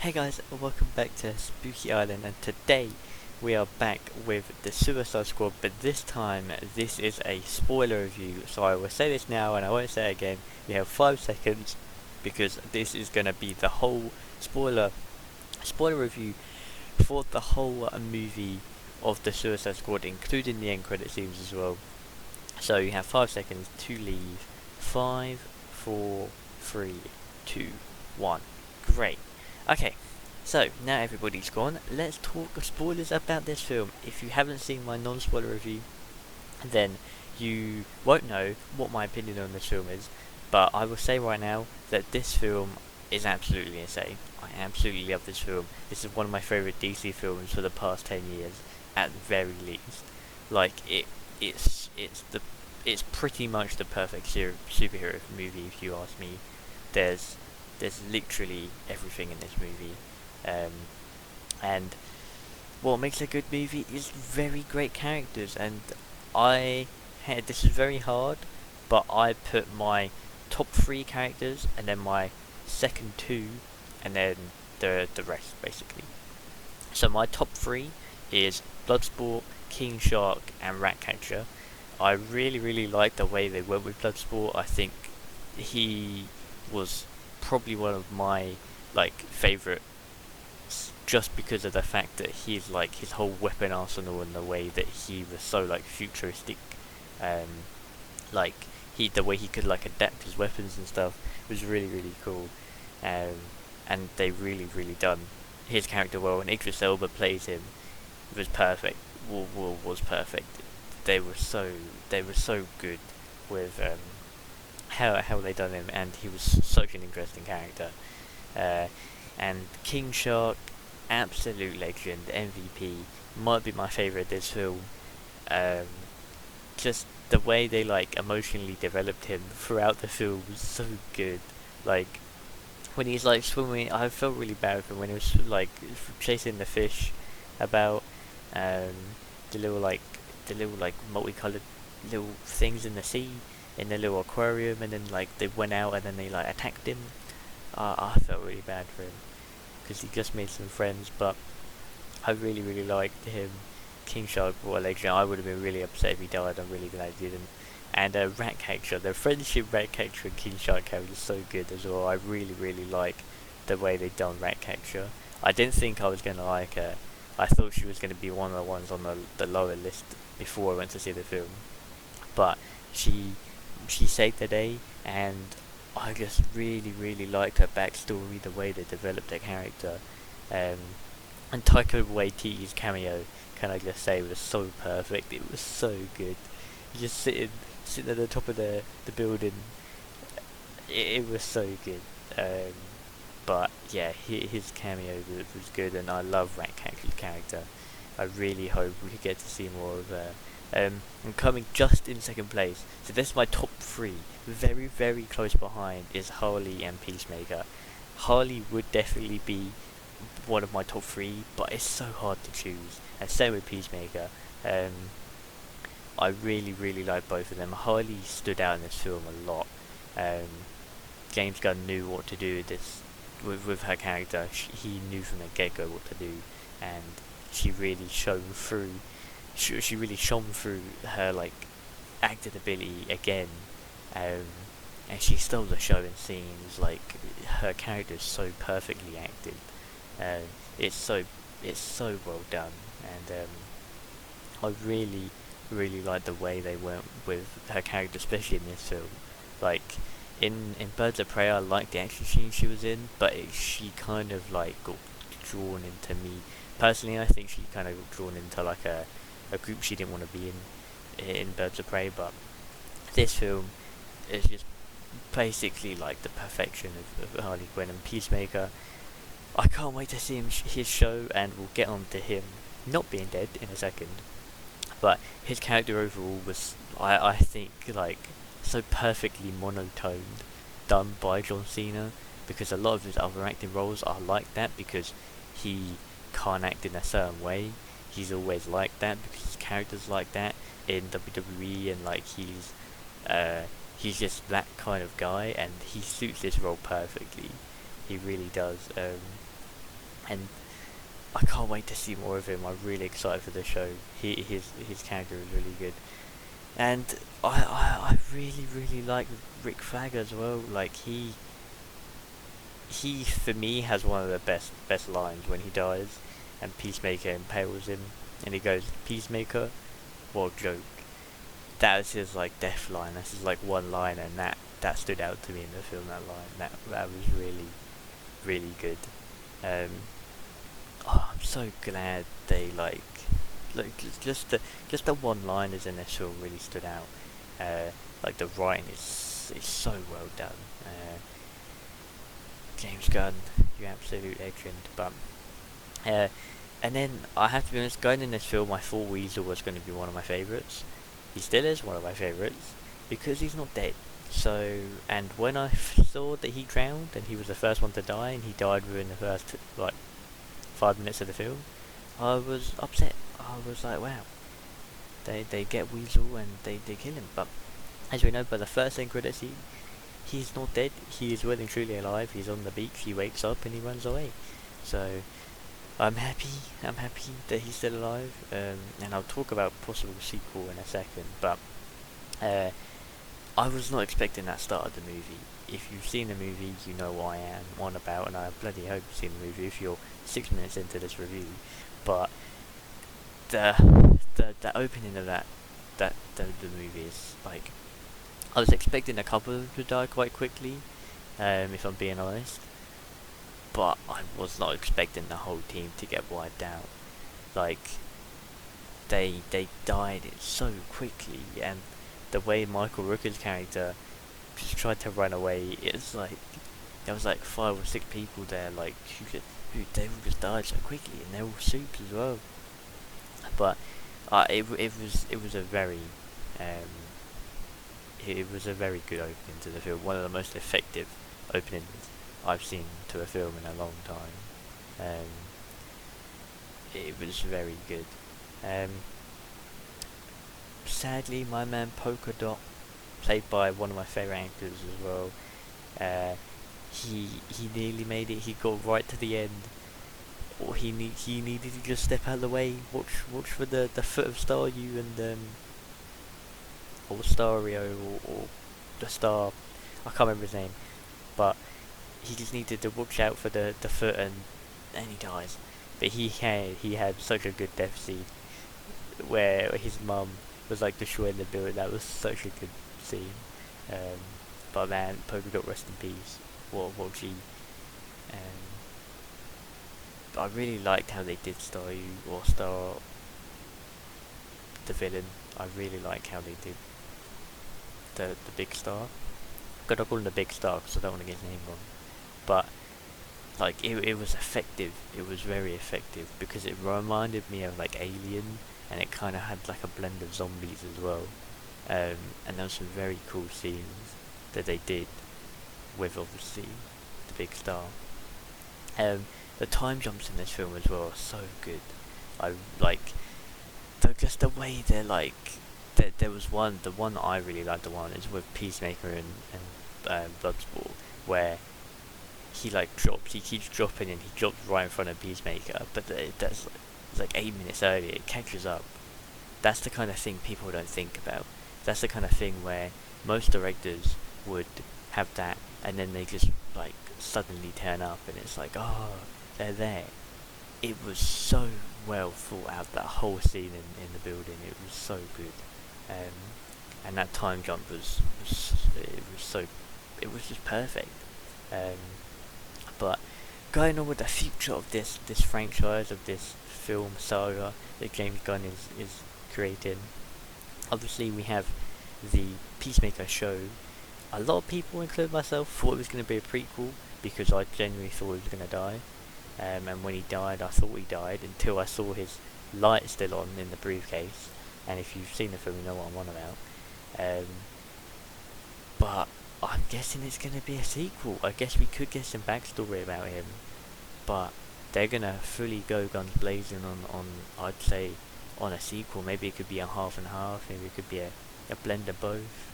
Hey guys, welcome back to Spooky Island, and today we are back with the Suicide Squad, but this time this is a spoiler review, so I will say this now and I won't say it again. You have 5 seconds because this is going to be the whole spoiler review for the whole movie of the Suicide Squad, including the end credit scenes as well. So you have 5 seconds to leave. 5, 4, 3, 2, 1. Great. Okay, so now everybody's gone, let's talk spoilers about this film. If you haven't seen my non-spoiler review, then you won't know what my opinion on this film is, but I will say right now that this film is absolutely insane. I absolutely love this film. This is one of my favourite DC films for the past 10 years, at the very least. Like, it's pretty much the perfect superhero movie, if you ask me. There's literally everything in this movie, and what makes a good movie is very great characters. And this is very hard, but I put my top 3 characters and then my second 2 and then the rest basically. So my top 3 is Bloodsport, King Shark and Ratcatcher. I really like the way they went with Bloodsport. I think he was probably one of my favorites, just because of the fact that he's his whole weapon arsenal and the way that he was so futuristic, like the way he could adapt his weapons and stuff was really cool, and they really done his character well, and Idris Elba plays him was perfect. Was perfect. They were so good with how they done him, and he was such an interesting character. And King Shark, absolute legend, MVP, might be my favourite this film. Just the way they emotionally developed him throughout the film was so good. Like when he's swimming, I felt really bad for him when he was chasing the fish about, the little multicolored little things in the sea, in the little aquarium, and then they went out and then they attacked him. I felt really bad for him because he just made some friends, but I really liked him. King Shark, what a legend. I would have been really upset if he died. I'm really glad he didn't. And Ratcatcher, the friendship Ratcatcher and King Shark character is so good as well. I really like the way they done Ratcatcher. I didn't think I was gonna like her. I thought she was gonna be one of the ones on the lower list before I went to see the film, but she saved the day, and I just really liked her backstory, the way they developed her character, and Taika Waititi's cameo, can I just say, was so perfect. It was so good. Just sitting at the top of the building, it was so good. But yeah, his cameo was good, and I love Ratcatcher's character. I really hope we could get to see more of her. And coming just in second place, so this is my top 3. Very close behind is Harley and Peacemaker. Harley would definitely be one of my top 3, but it's so hard to choose. And same with Peacemaker. I really like both of them. Harley stood out in this film a lot. James Gunn knew what to do with her character. He knew from the get-go what to do, and she really shone through. She really shone through her acting ability again, and she stole the show in scenes. Her character is so perfectly acted. It's so well done, and I really like the way they went with her character, especially in this film. In Birds of Prey, I liked the action scene she was in, but she kind of got drawn into me. Personally, I think she kind of got drawn into a group she didn't want to be in Birds of Prey, but this film is just basically the perfection of Harley Quinn. And Peacemaker, I can't wait to see his show, and we'll get on to him not being dead in a second. But his character overall was, I think, so perfectly monotoned, done by John Cena, because a lot of his other acting roles are like that because he can't act in a certain way. He's always like that because his character's like that in WWE, and he's just that kind of guy, and he suits this role perfectly. He really does. and I can't wait to see more of him. I'm really excited for the show. His character is really good, and I really like Rick Flag as well. Like he for me has one of the best lines when he dies, and Peacemaker impales him, and he goes, "Peacemaker, what joke." That was his like death line. That's his like one line, and that stood out to me in the film. That line, that was really good. Um, oh, I'm so glad they just the one liners in this film really stood out. Like the writing is so well done. James Gunn, you absolute legend. But uh, and then I have to be honest, going in this film, I thought Weasel was going to be one of my favourites. He still is one of my favourites because he's not dead. So, and when I saw that he drowned and he was the first one to die, and he died within the first like 5 minutes of the film, I was upset. I was like, wow, they get Weasel and they kill him. But as we know by the first end credit scene, he's not dead. He is well and truly alive. He's on the beach. He wakes up and he runs away. So I'm happy. I'm happy that he's still alive. And I'll talk about possible sequel in a second. But I was not expecting that start of the movie. If you've seen the movie, you know what I am on about, and I bloody hope you've seen the movie if you're 6 minutes into this review. But the opening of the movie is like, I was expecting a couple of them to die quite quickly, if I'm being honest. But I was not expecting the whole team to get wiped out. Like they died so quickly, and the way Michael Rooker's character just tried to run away, it's like there was like 5 or 6 people there, like they all just died so quickly, and they're all soups as well. But it was a very it was a very good opening to the film. One of the most effective openings I've seen to a film in a long time. It was very good. Sadly, my man Polka Dot, played by one of my favourite actors as well, he nearly made it. He got right to the end. Or he needed to just step out of the way. Watch for the foot of Staryu and or Stario or the Star. I can't remember his name, but he just needed to watch out for the foot, and he dies. But he had such a good death scene where his mum was like destroying the building. That was such a good scene. But man, Polka Dot, rest in peace. What she. I really liked how they did Staryu or Star, the villain. I really like how they did the Big Star. I'm gonna call him the Big Star because I don't want to get his name wrong. But like it was effective. It was very effective because it reminded me of like Alien, and it kind of had like a blend of zombies as well. And there were some very cool scenes that they did with obviously the Big Star. The time jumps in this film as well are so good. I like just the way they're like. There was the one that I really liked. The one is with Peacemaker and Bloodsport, where he like drops. He keeps dropping, and he drops right in front of Peacemaker. But that's like 8 minutes earlier. It catches up. That's the kind of thing people don't think about. That's the kind of thing where most directors would have that, and then they just like suddenly turn up, and it's like, oh, they're there. It was so well thought out, that whole scene in the building. It was so good. And that time jump was just perfect. But going on with the future of this franchise, of this film saga that James Gunn is creating, obviously we have the Peacemaker show. A lot of people, including myself, thought it was going to be a prequel because I genuinely thought he was going to die. And when he died, I thought he died until I saw his light still on in the briefcase. And if you've seen the film, you know what I'm on about. But I'm guessing it's going to be a sequel. I guess we could get some backstory about him, but they're going to fully go guns blazing on I'd say, on a sequel. Maybe it could be a half and half. Maybe it could be a blend of both.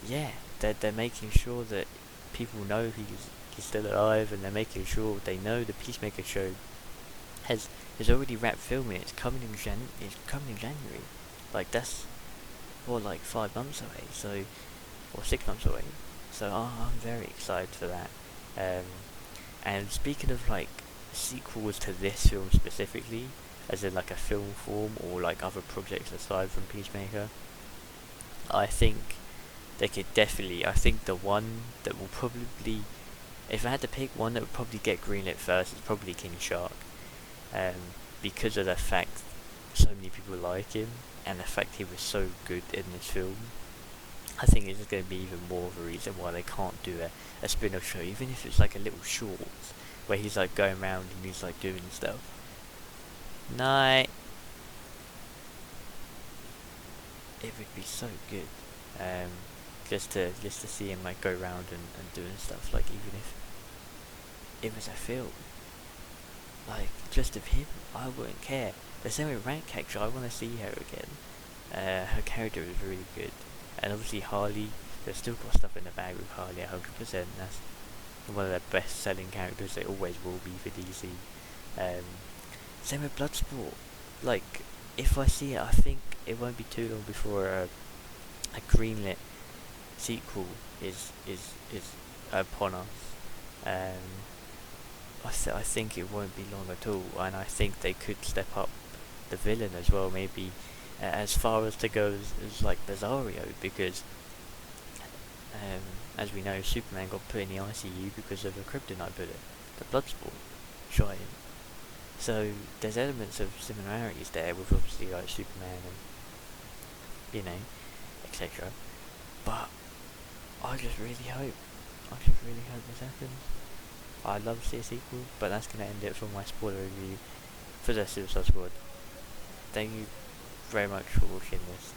Yeah, they're making sure that people know he's still alive, and they're making sure they know the Peacemaker show has already wrapped filming. It's coming in January. Like that's like 5 months away. So or 6 months away. So I'm very excited for that. Um, and speaking of like sequels to this film specifically, as in like a film form or like other projects aside from Peacemaker, I think they could definitely. I think the one that will probably, if I had to pick one that would probably get greenlit first, is probably King Shark, because of the fact so many people like him and the fact he was so good in this film. I think it's going to be even more of a reason why they can't do a spin-off show, even if it's like a little short where he's like going around and he's like doing stuff. Night. It would be so good, just to see him like go around and doing stuff. Like even if it was a film, like just of him, I wouldn't care. The same with Rank actually, I want to see her again. Her character is really good. And obviously Harley, they've still got stuff in the bag with Harley 100%. That's one of their best selling characters. They always will be for DC. Same with Bloodsport. Like, if I see it, I think it won't be too long before a greenlit sequel is upon us. I think it won't be long at all, and I think they could step up the villain as well, maybe as far as to go as like Bizarro, because as we know, Superman got put in the ICU because of a kryptonite bullet, the Bloodsport shot him. So there's elements of similarities there with obviously like Superman and etc. But I just really hope this happens. I'd love to see a sequel, but that's gonna end it for my spoiler review for the Suicide Squad. Thank you very much for watching this.